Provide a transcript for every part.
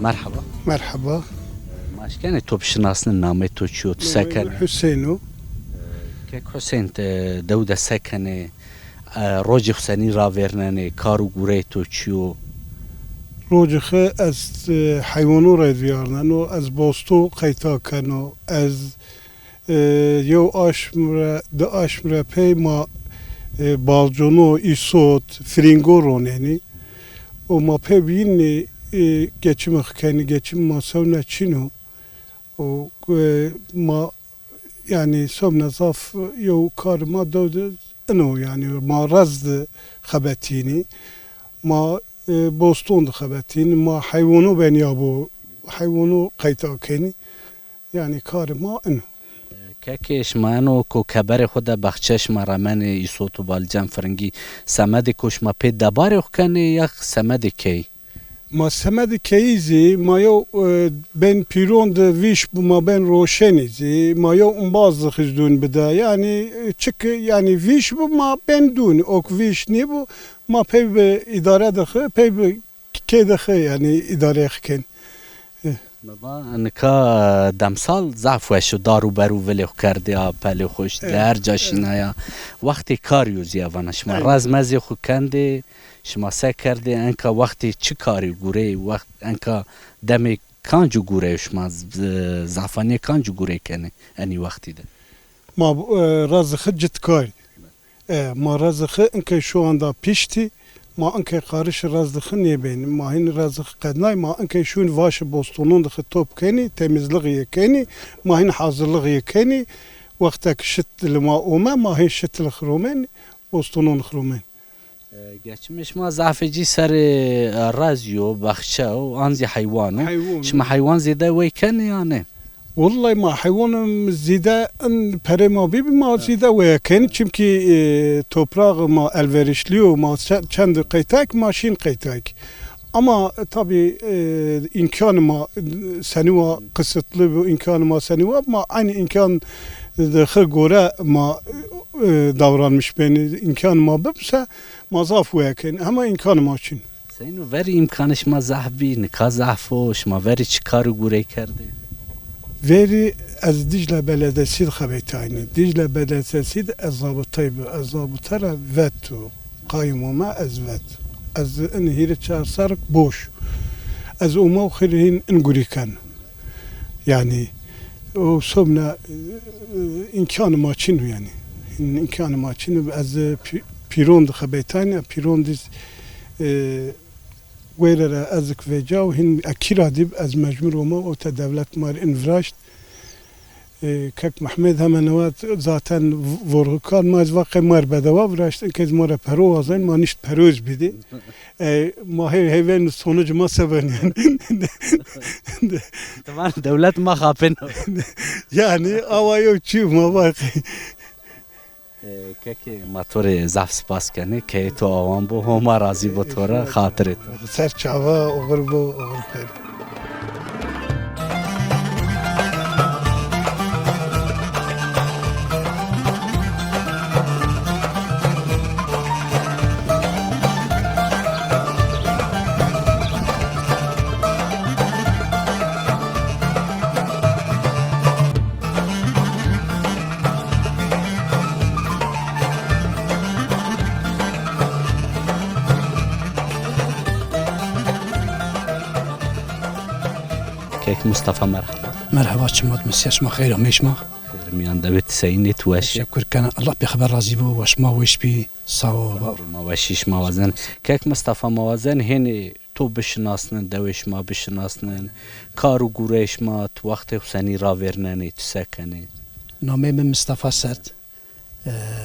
مرحبا. مرحبا. ماشكاني تو بشناسن نامي تو چیو تو سکن؟ حسینو. که حسین دو سکنه روزی خسنی را ورننه کارو گوره تو چیو؟ روزی خه از حیوانو را دیارنن و از باستو قیتا کنو از یو آشمره پی ما بالجونو ایسوت فرینگو روننی و ما پی بینی geçim kendi geçim masavna çino o ma yani somna zaf yo karma doğdu no yani ma razdı xabatini ma boston xabatini ma hayvanu ben ya bu hayvanu qayta keni yani karma no کاکش مانو کو کبر خود بخشش مرمن ایسوتو بالجان فرنگی سمد کوش ما پی دبار کنه یا سمد کی ما سمد کیزی ما یو ben پیرون de ویش bu ma ben roşenizi ma yo bazı hızdun bida yani çık yani viş bu ma ben dun ok viş ne bu ma pey idare de pey ke de yani idare ken بابا انکا دمسال ضعف وشو دارو برو ولی کرده پلی خوش در جاشینایا وقتی کاریو زیوانش ما رزمزی خو کنده شما سه کرده انکا وقتی چی کاری گوره وقت انکا دمی کانجو گوره شما زعفانی کانجو گوره کنه انی وقتی ده ما رزخ جت کاری ما رزخ انکا şu anda pişti ما انکه قارش رازدخ نیبین ما هین رازدخ قدنای ما انکه شون واش بوستونون دخ توب کنی تمیزلغی کنی ما هین حاضرلغی کنی وقتا شت لما اومه ما هین شت لخرومن بوستونون خرومن geçmiş ma zafeci ser razyo bakça o anzi hayvanı şma hayvan zede ve ken yani والله ما حيوانم زيادة ان بريما بي ما زيادة وكان çünkü toprağı ma elverişliyor ma kendi kaytak maşin kaytak ama tabi imkanıma seniva kısıtlı bu imkanıma seniva ama aynı imkan de göre ma davranmış beni imkanıma bipse mazaf vekin ama imkanıma için senin veri imkanış ma zahbi ne kazafo şma veri çıkar gure kerdi veri az Dicle Belediyesi xabetayni Dicle Belediyesi de azabıtayı azabıtara vetu qaymuma azvet az enhiri çarsarak boş az umma khirihin ingurikan yani o somna imkanı maçın yani imkanı maçın az piron de xabetayni piron diz ويرى أزك فيجاو هن أكيرا ديب أز مجمور وما وتدولت مار إنفراشت كك محمد هم نوات ذاتن ورقان ما واقع مار بدوا فراشت إنكز مارا برو وزن ما نشت بروز بدي ما هي هيفن sonuç ما سبن يعني طبعا دولت ما خافن يعني أوايو تشوف ما باقي که ماتور زاف سپاس کنه که تو آوان بو هما راضی بو تورا خاطرت سر چاوا اغربو اغرب كيك مصطفى مرحبا. مرحبا شمات مسياش ما خير ميشما. ميان دبت سينت واش. شكر كان الله بخبر رازي بو واش ما ويش بي صاو ما واشيش موازن. كيك مصطفى موازن هني تو بشناسن دوش ما بشناسن كارو غوريش ما تو وقت حسيني را ورنني تسكني. نامي من مصطفى سرد.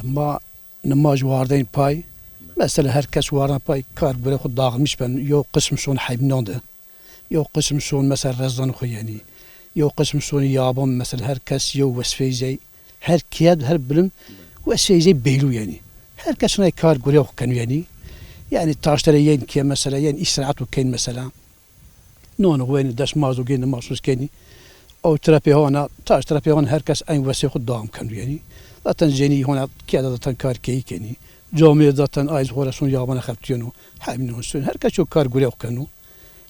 ما نماج واردين باي مثلا herkes واردين باي كار بري خود dağılmış ben yo قسم شون حيبنانده. يو قسم شون مثلا رزان خياني يو قسم شون يابان مثلا herkes يو وصفه زي her kiyad her bilim وصفه زي بيلو يعني herkes شون كار غوري كانوا يعني تاشتري ين كي مثلا ين اسرعت وكاين مثلا نون وين داش مازو كاين ماسوس كايني او ترابي هنا تاشتري هون herkes اين وصفه خدام كانوا يعني zaten جيني هنا كياد zaten كار كي كاني جامعه zaten ايز هورا شون يابان خفتينو حامنون شون herkes شو كار غوري كانوا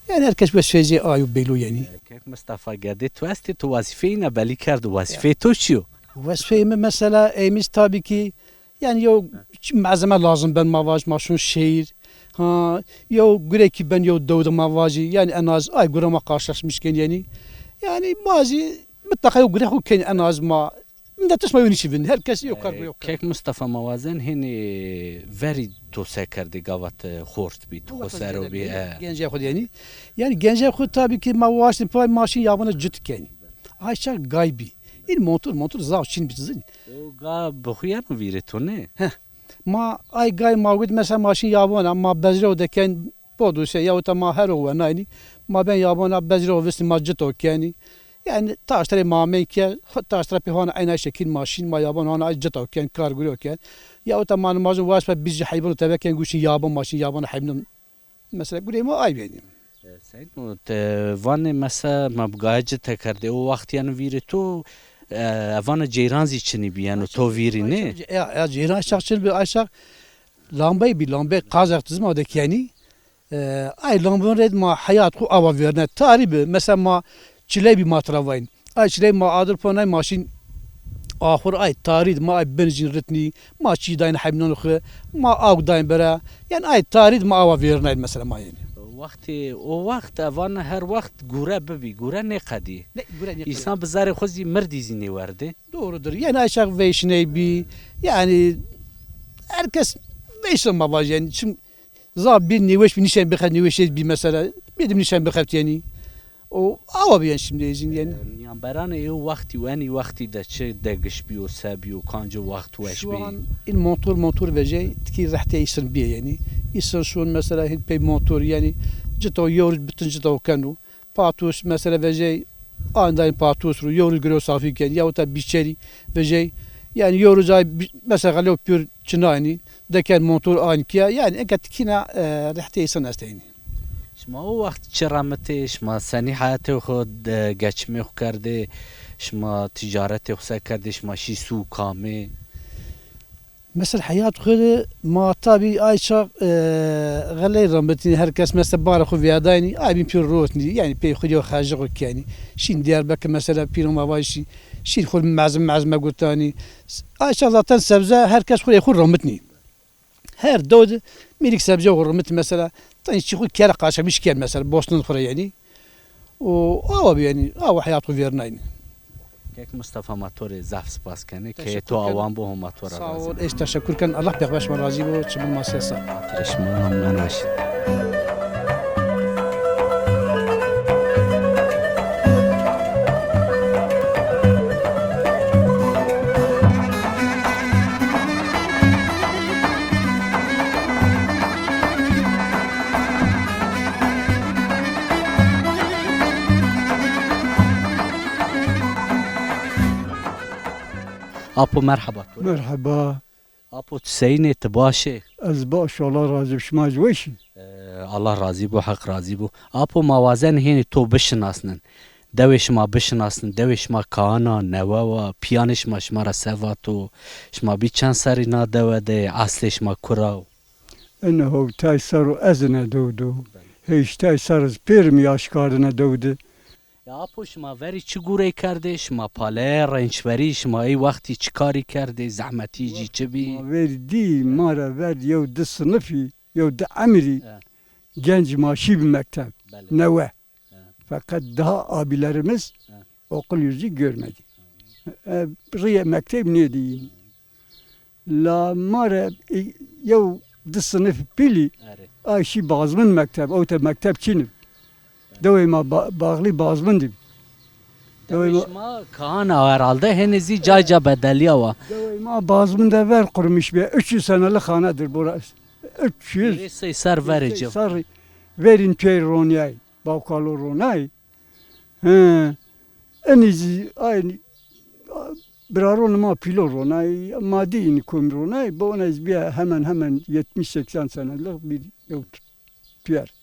Yani herkes vazifeci ayu belu yani. Kek Mustafa geldi tu esti tu vazifeyi ne belli kardı vazife tu çiyo. Vazifemi mesela eyimiz tabii ki yani yo malzeme lazım ben mavaj maşun şehir. Ha yo göre ki ben yo doğdu mavajı yani en az ay gurama karşılaşmışken yani. Yani bazı mutlaka yo göre ki en az ma ne tesma yönüşü herkes yok kargo yok. Kek Mustafa Mawazen hini veri tu sekerdi gavat khort bit khosero bi. Gence khud yani. Yani gence khud tabii ki mavaj pay maşin yabana cüt yani. Ayşe gaybi. İl motor zav çin bitsin. O ga bxuyan viri tu ne? Ma ay gay mavgud mesela maşin yabana ma bezre odeken podu şey ya o ma her o yani. Ma ben yabana bezre o vesli macet o yani. Yani taşları mamen ki taşları pehana aynı şekil maşin ma yaban ana acet o yani kar gülüyor ki. Ya o tamam mazun vasfa biz hayvan tebeken guşin yaban maşin yaban hayvan mesela gülüyor mu ay benim. Sen o van mesela mabgacı tekerdi o vakti yani viri tu avana ceyranz içini bir yani to viri ne? Ya ceyran şahçıl bir aşağı lambayı bir lambayı kazaktız mı odaki yani. Ay lambanın red ma hayat ku ava vernet taribi mesela ma çile bir matravayın. Ay çile ma adır panay maşin ahur ay tarid ma ay benzin ritni ma çiğdayn hayvan xı ma ağdayn bera yani ay tarid ma ava vernet mesela ma yani. O vakti avana her vakt gure bibi gure ne kadi. Ne göre İnsan bizarre xozi merdizini verdi. doğrudur. Yani aşağı veşney bir yani herkes veşen mavaj yani şimdi za bir neveş bir nişan bir neveş bir mesela bir nişan bir yani o ava bir şimdi yani. Yani berane o vakti ve ani vakti de çe degiş bi o sabi o kanca vakt veş Şu bi. an il motor veje ki rahte isin bir yani. İsin şu an mesela hil pey motor yani cito yor bütün cito kanu. Patus mesela veje andan patus ru yor gro safiken ya da biçeri veje yani yoruzay mesela galo pür çinani deken motor ankiya yani ekat kina rahte isin asteyni. شما او وقت چرامته شما سنی حیات خود گچمه خو کرده شما تجارت خو کرده شما شی سو کامه Mesela hayat khode ma tabi ayça galay rahmetli herkes mesela barakhu viyadayni ay bin pür rotni yani pey khodiyo khajık yani şimdi Diyarbakır mesela pirim mavaşi şimdi khol mazme gutani ayça zaten sebze herkes khol khol rahmetni her dod milik sebze rahmet mesela tani çıkı kere kaşamış ken mesela Bosna'nın khore yani o ava yani ava hayat viyernayni یک مصطفی ماتور زفت سپاس کنه که تو آوان با هم ماتور sağ ol teşekkür kan Allah bekbaş razı bu çabuk masiyasa آترش من باشید Apo merhaba. Merhaba. Apo Hüseyin başı. Az baş Allah razı şma jweşi. Allah razı bu hak razı bu. Apo mavazen heni to bişnasın. Deveş ma bişnasın. Deveş ma kana nevava piyaniş ma şmara sevato. Şma bir çan sari na devede asleş ma kurav. Ennehu taysaru ezne doğdu. Hiç taysarız pirmi aşkarına doğdu. Ya Apo şma veri çi gure karde şma pale rençveri şma ey vakti çıkari karde zahmeti ci çibi. Verdi mara ver yev de sınıfı yev de amiri genç maşi bir mektep neve. Fakat daha abilerimiz okul yüzü görmedi. Riye mektep ne diyeyim? La mara yev de sınıf pili ayşi bazmın mektep o da mektep çinim. Devema bağlı bazmındım. Devema kana herhalde henizi caca bedeliya va. Devema bazmında ver kurmuş bir 300 senelik hanedir burası. 300. Birisi ser verici. Sar verin köy ronay, bavkalı ronay. Enizi aynı Braron ma pilo ronay, madini kum ronay. Bu onez bir hemen 70-80 senelik bir yurt piyer.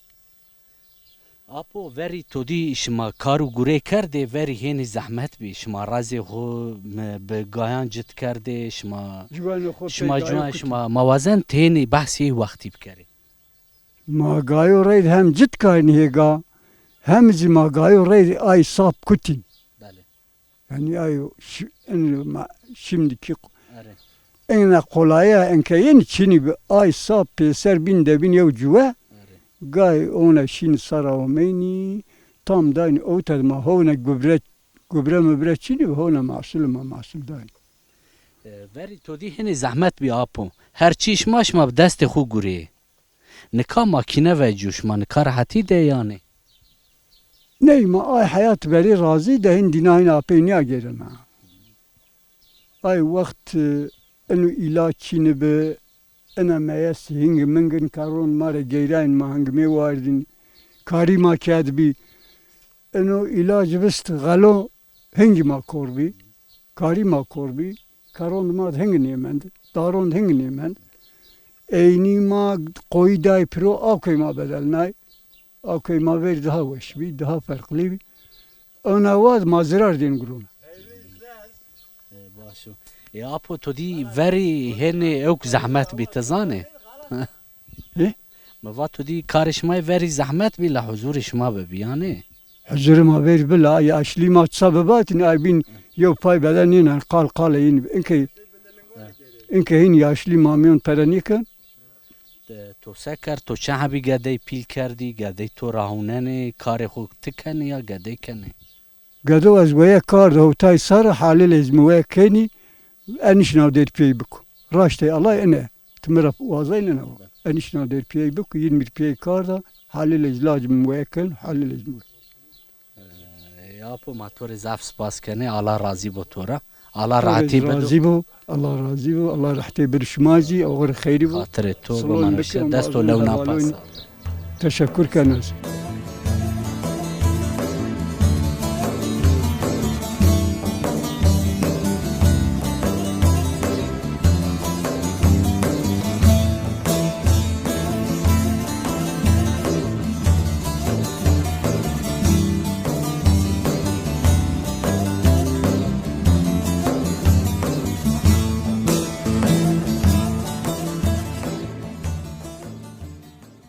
Apo veri todi şma karu gure karde veri heni zahmet bi şma razi ho be gayan cit karde şma juan şma mawazen teni bahsi vakti bikari. Ma gayo raid hem cit kaynı ga hemizi magayo rey ay sap kutin. بله Yani ay şimdiki آره en kolaya enkeyin çini bir ay sap peser bin de bin yevcuve آره gay ona şin saravmeni tam da o tadma hona gübre mübre çini hona mahsul dayn. وری تو دی هنی زحمت بی آپو هر چیش ماش ما به دست خو گوری نکا ماکینه و جوش ما نکا راحتی ده یانه Neyma ay hayat veri razı da hindinayn apenya gelme. Ay vakt enu ilaçını be ena meyes hing mingin karon mare geyrayn ma hangme vardin kari ma kadbi enu ilaç bist galo hingi ma korbi kari ma korbi karon ma hingin yemend daron hingin yemend eyni ma koyday pro akay ma bedelnay akay ma ver daha veşbi daha farklı ona vaz mazirar din grun باشو یا آپو تو دی وری هنی اوک زحمت بی تزانه موا تو دی کارش مای وری زحمت بی لحضورش ما ببیانه حضورما ver bila yaşlı ma sababatin ay bin yo pay beden yine qal yin inke hin yaşlı mamyon peranikan تو سکر تو چه هبی گده پیل کردی گده تو راهوننه کار خود تکنه یا گده کنه gado az waya kar da hotay sar halil ezmwe keni enişna der pey buk raşte Allah ene tmira wazayna enişna der pey buk 20 pey kar da halil ezlaj mwe ken halil ezmwe یا پو ما تو رزاف سپاس کنه الله راضی با تو را الله راحتی بدو Allah razı bu Allah rahte bir şmazi ağır khayri bu خاطر تو بمنشه دست و لو نپاس teşekkür kanız